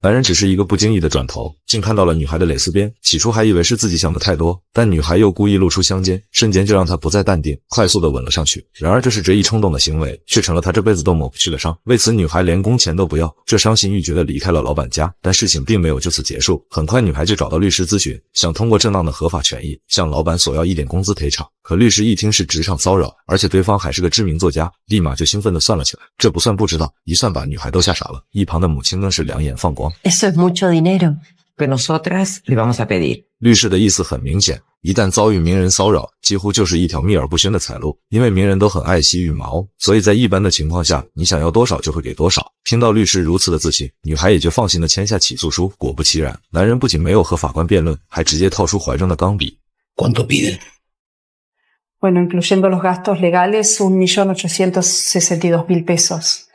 男人只是一个不经意的转头，竟看到了女孩的蕾丝边。起初还以为是自己想的太多，但女孩又故意露出香肩，瞬间就让他不再淡定，快速的吻了上去。然而这是决意冲动的行为，却成了他这辈子都抹不去的伤。为此，女孩连工钱都不要，这伤心欲绝的离开了老板家。但事情并没有就此结束，很快女孩就找到律师咨询，想通过正当的合法权益向老板索要一点工资赔偿。可律师一听是职场骚扰，而且对方还是个知名作家，立马就兴奋地算了起来。这不算不知道，一算把女孩都吓傻了。一旁的母亲更是两眼放光。Eso es mucho dinero. Que nosotras le vamos a pedir. 律师的意思很明显，一旦遭遇名人骚扰，几乎就是一条秘而不宣的财路。因为名人都很爱惜羽毛，所以在一般的情况下，你想要多少就会给多少。听到律师如此的自信，女孩也就放心的签下起诉书。果不其然，男人不仅没有和法官辩论，还直接掏出怀中的钢笔。¿Cuánto piden? Bueno, incluyendo los gastos legales, 1.862.000 pesos.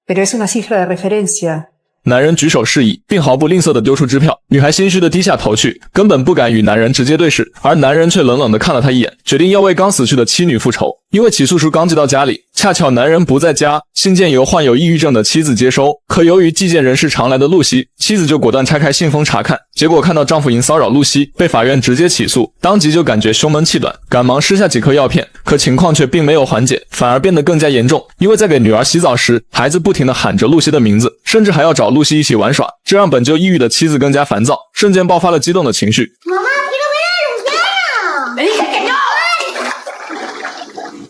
Pero es una cifra de referencia. 男人举手示意，并毫不吝啬地丢出支票。女孩心虚地低下头去，根本不敢与男人直接对视，而男人却冷冷地看了她一眼，决定要为刚死去的妻女复仇。因为起诉书刚寄到家里，恰巧男人不在家，信件由患有抑郁症的妻子接收。可由于寄件人是常来的露西，妻子就果断拆开信封查看，结果看到丈夫因骚扰露西，被法院直接起诉，当即就感觉胸闷气短，赶忙施下几颗药片，可情况却并没有缓解，反而变得更加严重。因为在给女儿洗澡时，孩子不停地喊着露西的名字，甚至还要找露西一起玩耍，这让本就抑郁的妻子更加烦躁，瞬间爆发了激动的情绪。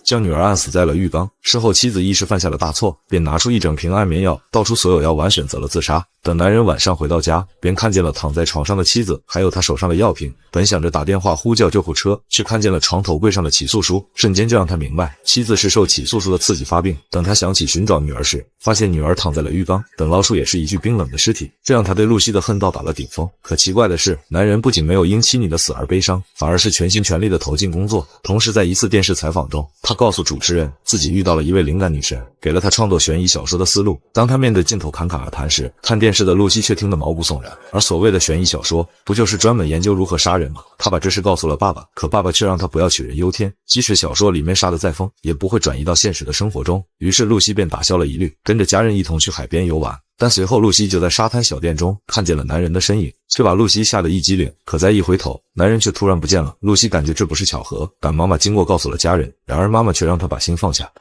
将女儿按死在了浴缸。事后妻子意识犯下了大错，便拿出一整瓶安眠药，倒出所有药丸，选择了自杀。等男人晚上回到家，便看见了躺在床上的妻子，还有他手上的药瓶。本想着打电话呼叫救护车，却看见了床头柜上的起诉书，瞬间就让他明白妻子是受起诉书的刺激发病。等他想起寻找女儿时，发现女儿躺在了浴缸，等捞出也是一具冰冷的尸体，这让他对露西的恨到达了顶峰。可奇怪的是，男人不仅没有因妻女的死而悲伤，反而是全心全力的投进工作。同时在一次电视采访中，他告诉主持人自己遇到了一位灵感女神，给了他创作悬疑小说的思路。当他面对镜头侃侃而谈时，看电视的露西却听得毛骨悚然。而所谓的悬疑小说，不就是专门研究如何杀人吗？他把这事告诉了爸爸，可爸爸却让他不要杞人忧天，即使小说里面杀得再疯，也不会转移到现实的生活中。于是露西便打消了疑虑，跟着家人一同去海边游玩。但随后露西就在沙滩小店中看见了男人的身影，却把露西吓得一激灵。可再一回头，男人却突然不见了。露西感觉这不是巧合，赶忙把经过告诉了家人，然而妈妈却让她把心放下。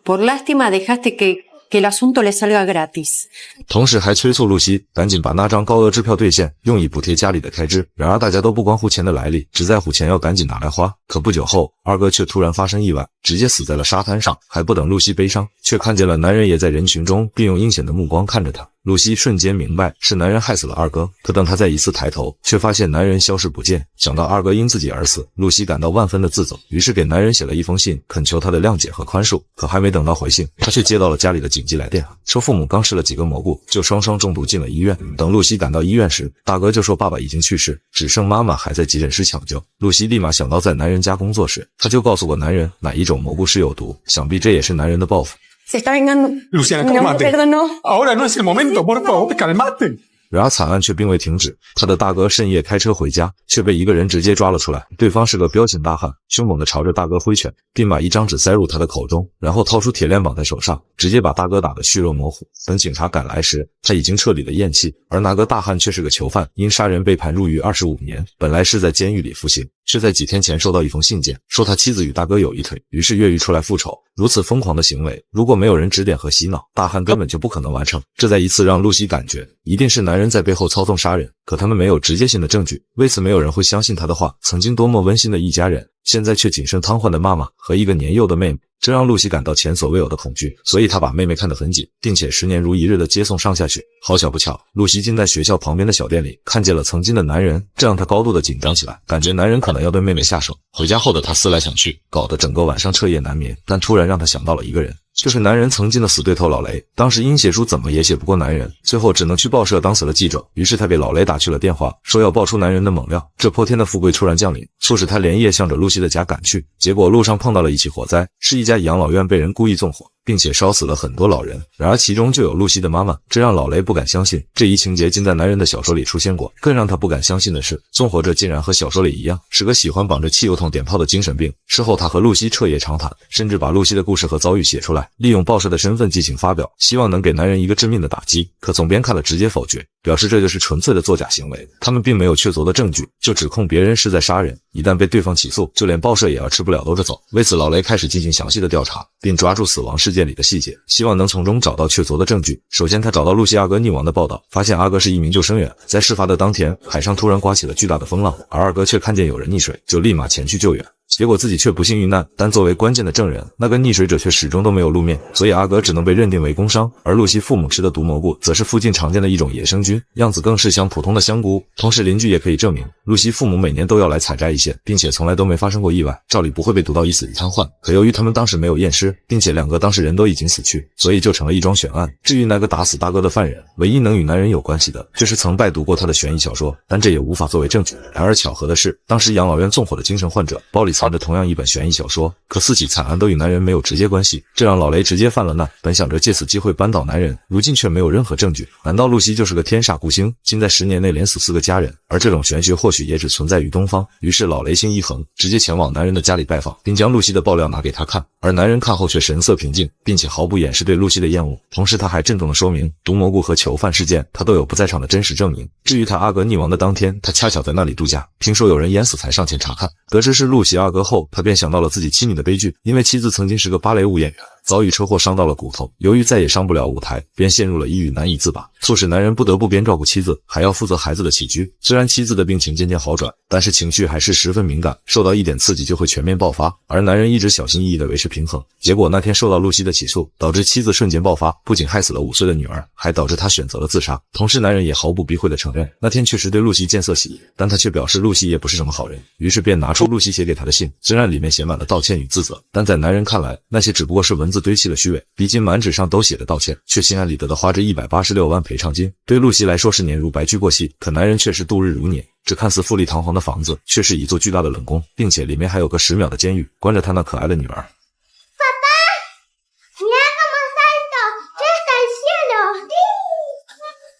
Por lástima dejaste que el asunto le salga gratis. 同时还催促露西赶紧把那张高额支票兑现，用以补贴家里的开支。然而大家都不关乎钱的来历，只在乎钱要赶紧拿来花。可不久后，二哥却突然发生意外，直接死在了沙滩上。还不等露西悲伤，却看见了男人也在人群中，并用阴险的目光看着她。露西瞬间明白是男人害死了二哥，可等她再一次抬头，却发现男人消失不见。想到二哥因自己而死，露西感到万分的自责，于是给男人写了一封信，恳求他的谅解和宽恕。可还没等到回信，她却接到了家里的紧急来电，说父母刚吃了几个蘑菇，就双双中毒进了医院。等露西赶到医院时，大哥就说爸爸已经去世，只剩妈妈还在急诊室抢救。露西立马想到在男人家工作时，她就告诉过男人哪一种蘑菇是有毒，想必这也是男人的报复。Se está vengando. Luciana, Mi amor, cálmate. perdonó. Ahora no es el momento, por favor, calmate. 然而惨案却并未停止，他的大哥深夜开车回家，却被一个人直接抓了出来。对方是个彪形大汉，凶猛地朝着大哥挥拳，并把一张纸塞入他的口中，然后掏出铁链绑在手上，直接把大哥打得虚弱模糊。等警察赶来时，他已经彻底的咽气，而那个大汉却是个囚犯，因杀人被判入狱25年，本来是在监狱里服刑，却在几天前收到一封信件，说他妻子与大哥有一腿，于是越狱出来复仇。如此疯狂的行为，如果没有人指点和洗脑，大汉根本就不可能完成。这再一次让露西感觉，一定是男人在背后操纵杀人，可他们没有直接性的证据，为此没有人会相信他的话。曾经多么温馨的一家人，现在却仅剩瘫痪的妈妈和一个年幼的妹妹，这让露西感到前所未有的恐惧，所以她把妹妹看得很紧，并且10年如一日的接送上下学。好巧不巧，露西竟在学校旁边的小店里看见了曾经的男人，这让她高度的紧张起来，感觉男人可能要对妹妹下手。回家后的她思来想去，搞得整个晚上彻夜难眠，但突然让她想到了一个人，就是男人曾经的死对头老雷。当时因写书怎么也写不过男人，最后只能去报社当死了记者。于是他给老雷打去了电话，说要爆出男人的猛料。这破天的富贵突然降临，促使他连夜向着露西的家赶去。结果路上碰到了一起火灾，是一家养老院被人故意纵火，并且烧死了很多老人，然而其中就有露西的妈妈，这让老雷不敢相信。这一情节仅在男人的小说里出现过，更让他不敢相信的是，纵火者竟然和小说里一样，是个喜欢绑着汽油桶点炮的精神病。事后他和露西彻夜长谈，甚至把露西的故事和遭遇写出来，利用报社的身份进行发表，希望能给男人一个致命的打击。可总编看了直接否决，表示这就是纯粹的作假行为，他们并没有确凿的证据，就指控别人是在杀人，一旦被对方起诉，就连报社也要吃不了兜着走。为此，老雷开始进行详细的调查，并抓住死亡事件里的细节，希望能从中找到确凿的证据。首先，他找到露西阿哥溺亡的报道，发现阿哥是一名救生员，在事发的当天，海上突然刮起了巨大的风浪，而二哥却看见有人溺水，就立马前去救援。结果自己却不幸遇难，但作为关键的证人，那个溺水者却始终都没有露面，所以阿格只能被认定为工伤。而露西父母吃的毒蘑菇则是附近常见的一种野生菌，样子更是像普通的香菇。同时邻居也可以证明，露西父母每年都要来采摘一些，并且从来都没发生过意外，照理不会被毒到一死一瘫痪。可由于他们当时没有验尸，并且两个当事人都已经死去，所以就成了一桩悬案。至于那个打死大哥的犯人，唯一能与男人有关系的，却是曾拜读过他的悬疑小说，但这也无法作为证据。然而巧合的是，当时养老院纵火的精神患者包里藏着同样一本悬疑小说，可4起惨案都与男人没有直接关系，这让老雷直接犯了难。本想着借此机会扳倒男人，如今却没有任何证据。难道露西就是个天煞孤星，竟在10年内连死4个家人？而这种玄学或许也只存在于东方。于是老雷心一横，直接前往男人的家里拜访，并将露西的爆料拿给他看。而男人看后却神色平静，并且毫不掩饰对露西的厌恶。同时他还郑重地说明，毒蘑菇和囚犯事件他都有不在场的真实证明。至于他阿哥溺亡的当天，他恰巧在那里度假，听说有人淹死才上前查看。得知是露西阿哥后，他便想到了自己妻女的悲剧，因为妻子曾经是个芭蕾舞演员，遭遇车祸伤到了骨头，由于再也上不了舞台，便陷入了抑郁，难以自拔，促使男人不得不边照顾妻子，还要负责孩子的起居。虽然妻子的病情渐渐好转，但是情绪还是十分敏感，受到一点刺激就会全面爆发。而男人一直小心翼翼地维持平衡，结果那天受到露西的起诉，导致妻子瞬间爆发，不仅害死了5岁的女儿，还导致他选择了自杀。同时男人也毫不避讳地承认，那天确实对露西见色起意，但他却表示露西也不是什么好人，于是便拿出露西写给他的信，虽然里面写满了道歉与自责，但在男人看来，那些只不过是文字堆砌了虚伪，毕竟满纸上都写着道歉，却心安理得地花着186万赔偿金。对露西来说是年如白驹过隙，可男人却是度日如年。这看似富丽堂皇的房子，却是一座巨大的冷宫，并且里面还有个10秒的监狱，关着他那可爱的女儿。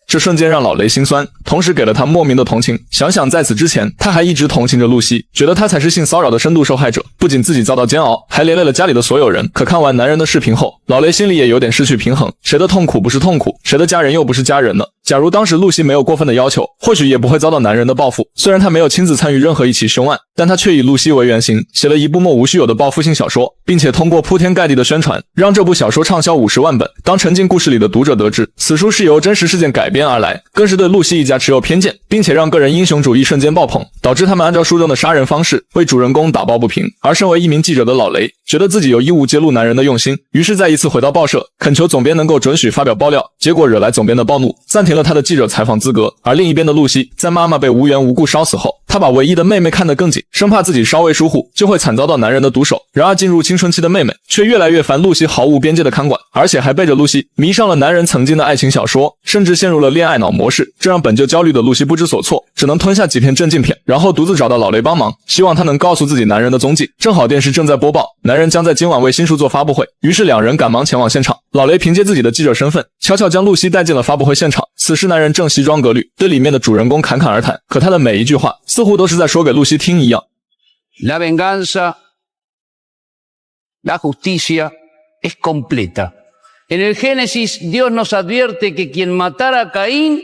这瞬间让老雷心酸，同时给了他莫名的同情。想想在此之前，他还一直同情着露西，觉得她才是性骚扰的深度受害者，不仅自己遭到煎熬，还连累了家里的所有人。可看完男人的视频后，老雷心里也有点失去平衡，谁的痛苦不是痛苦，谁的家人又不是家人呢？假如当时露西没有过分的要求，或许也不会遭到男人的报复。虽然他没有亲自参与任何一起凶案，但他却以露西为原型，写了一部莫无虚有的报复性小说，并且通过铺天盖地的宣传，让这部小说畅销50万本。当沉浸故事里的读者得知此书是由真实事件改编而来，更是对露西一家持有偏见，并且让个人英雄主义瞬间爆棚，导致他们按照书中的杀人方式为主人公打抱不平。而身为一名记者的老雷，觉得自己有义务揭露男人的用心，于是再一次回到报社，恳求总编能够准许发表爆料，结果惹来总编的暴怒，暂停了他的记者采访资格。而另一边的露西，在妈妈被无缘无故烧死后，她把唯一的妹妹看得更紧，生怕自己稍微疏忽就会惨遭到男人的毒手。然而进入青春期的妹妹却越来越烦露西毫无边界的看管，而且还背着露西迷上了男人曾经的爱情小说，甚至陷入了恋爱脑模式，这让本就焦虑的露西不知所措，只能吞下几片镇静片，然后独自找到老雷帮忙，希望他能告诉自己男人的踪迹。正好电视正在播报男人将在今晚为新书做发布会，于是两人赶忙前往现场。老雷凭借自己的记者身份，悄悄将露西带进了发布会现场。此时男人正西装革履，对里面的主人公侃侃而谈，可他的每一句话似乎都是在说给露西听一样。La venganza, la justicia es completa. En el Génesis, Dios nos advierte que quien matara a Caín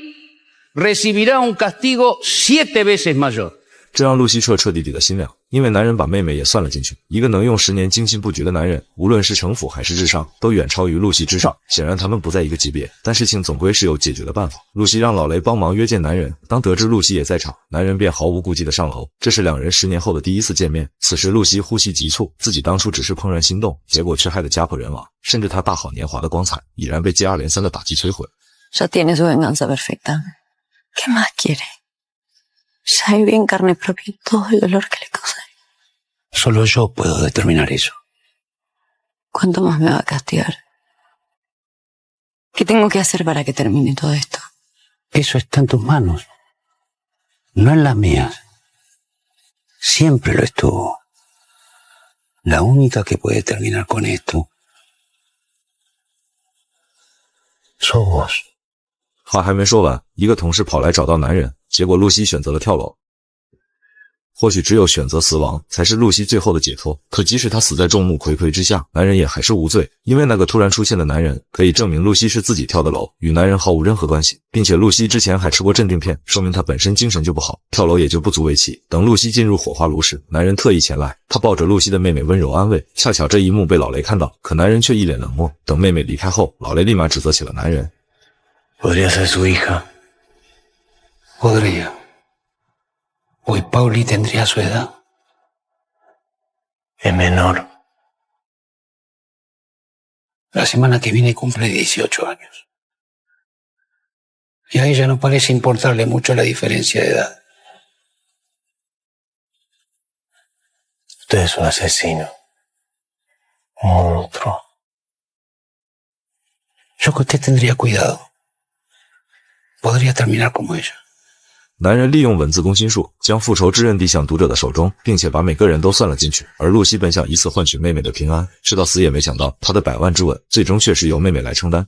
recibirá un castigo 7 veces mayor. 这让露西彻彻底底的心凉，因为男人把妹妹也算了进去。一个能用10年精心布局的男人，无论是城府还是智商，都远超于露西之上。显然他们不在一个级别，但事情总归是有解决的办法。露西让老雷帮忙约见男人，当得知露西也在场，男人便毫无顾忌的上楼。这是两人10年后的第一次见面。此时露西呼吸急促，自己当初只是怦然心动，结果却害得家破人亡，甚至她大好年华的光彩已然被接二连三的打击摧毁。Ya tiene su venganza perfecta. ¿Qué más quiere? Ya viví en carne propia todo el dolor que le causé. Solo yo puedo determinar eso. ¿Cuánto más me va a castigar? ¿Qué tengo que hacer para que termine todo esto? Eso está en tus manos, no en las mías. Siempre lo estuvo. La única que puede terminar con esto Sos vos. 话还没说完，一个同事跑来找到男人，结果露西选择了跳楼。或许只有选择死亡才是露西最后的解脱，可即使她死在众目睽睽之下，男人也还是无罪，因为那个突然出现的男人可以证明露西是自己跳的楼，与男人毫无任何关系，并且露西之前还吃过镇定片，说明她本身精神就不好，跳楼也就不足为奇。等露西进入火化炉时，男人特意前来，他抱着露西的妹妹温柔安慰，恰巧这一幕被老雷看到，可男人却一脸冷漠。等妹妹离开后，老雷立马指责起了男人。 Podría ser su hija. Podría. Hoy Pauli tendría su edad. Es menor. La semana que viene cumple 18 años. Y a ella no parece importarle mucho la diferencia de edad. Usted es un asesino. Un monstruo. Yo que usted tendría cuidado. Podría terminar como ella. 男人利用文字攻心术，将复仇之刃递向读者的手中，并且把每个人都算了进去。而露西本想以此换取妹妹的平安，直到死也没想到，她的100万之吻最终却是由妹妹来承担。